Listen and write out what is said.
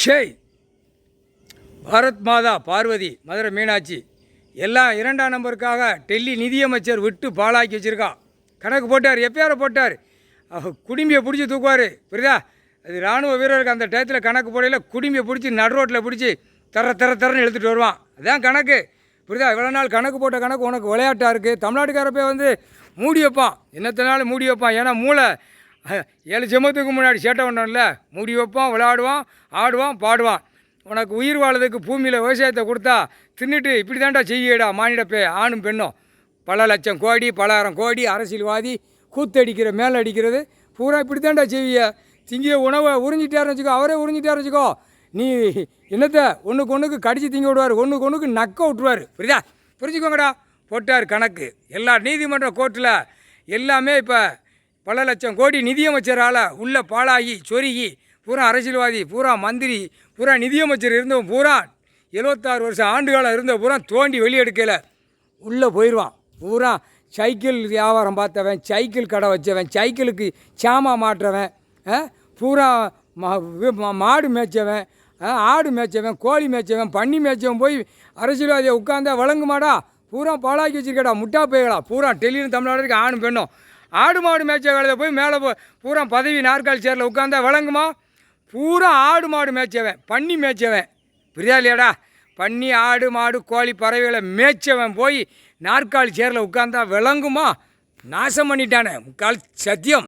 ஷேய் பாரத் மாதா பார்வதி மதுரை மீனாட்சி எல்லாம் 2ஆம் நம்பருக்காக டெல்லி நிதியமைச்சர் விட்டு பாழாக்கி வச்சுருக்கா. கணக்கு போட்டார், எப்பயார போட்டார். குடும்பியை பிடிச்சி தூக்குவார். புரியுதா? அது இராணுவ வீரருக்கு அந்த டயத்தில் கணக்கு போடையில் குடும்பியை பிடிச்சி நடு ரோட்டில் பிடிச்சி தரன்னு எழுத்துட்டு வருவான். அதுதான் கணக்கு. புரியுதா? இவ்வளோ நாள் கணக்கு போட்ட கணக்கு உனக்கு விளையாட்டாக இருக்குது. தமிழ்நாட்டுக்காரப்பே வந்து மூடி வைப்பான், என்னத்தினாலும் மூடி வைப்பான். ஏன்னா மூளை 7 ஜென்மத்துக்கு முன்னாடி சேட்டை பண்ணோம்ல, மூடி வைப்பான், விளையாடுவான், ஆடுவான், பாடுவான். உனக்கு உயிர் வாழறதுக்கு பூமியில் விவசாயத்தை கொடுத்தா தின்னுட்டு இப்படி தாண்டா செய்யடா மானிடப்பே. ஆணும் பெண்ணும் பல லட்சம் கோடி, பலாயிரம் கோடி அரசியல்வாதி கூத்தடிக்கிற மேலே அடிக்கிறது பூரா இப்படி தாண்டா செய்விய. திங்கிய உணவை உறிஞ்சிட்டாருன்னு வச்சுக்கோ, அவரே உறிஞ்சிட்டாருன்னு வச்சுக்கோ. நீ என்னத்தை ஒன்றுக்கு கடிச்சு திங்க விடுவார், ஒன்றுக்கு நக்க விட்டுருவார். புரியுதா? புரிஞ்சுக்கோங்கடா. போட்டார் கணக்கு. எல்லா நீதிமன்ற கோர்ட்டில் எல்லாமே இப்போ பல லட்சம் கோடி நிதியமைச்சரால் உள்ள பாழாகி சொருகி பூரா அரசியல்வாதி, பூரா மந்திரி, பூரா நிதியமைச்சர் இருந்தவன் பூரா 76 வருஷம் ஆண்டுகாலம் இருந்த பூரா தோண்டி வெளியெடுக்கலை உள்ளே போயிடுவான். பூரா சைக்கிள் வியாபாரம் பார்த்தவன், சைக்கிள் கடை வச்சவன், சைக்கிளுக்கு சாமா மாட்டுறவன், பூரா மாடு மேய்ச்சவன், ஆடு மேய்ச்சவன், கோழி மேய்ச்சவன், பன்னி மேய்ச்சவன் போய் அரசியல்வாதியை உட்காந்தா வழங்குமாடா. பூரா பாழாக்கி வச்சுருக்கடா முட்டா போய்களா. பூரா டெல்லியும் தமிழ்நாடு ஆணும் பெண்ணும் ஆடு மாடு மேய்ச்ச காலத்தில் போய் மேலே பூரா பதவி நாற்காலி சேரில் உட்காந்தா வழங்குமா? பூரா ஆடு மாடு மேய்ச்சவன், பன்னி மேய்ச்சவன். புரியா இல்லையாடா? பன்னி, ஆடு மாடு, கோழி, பறவைகளை மேய்ச்சவன் போய் நாற்காலி சேரில் உட்காந்தா விளங்குமா? நாசம் பண்ணிட்டானே முக்கால் சத்தியம்.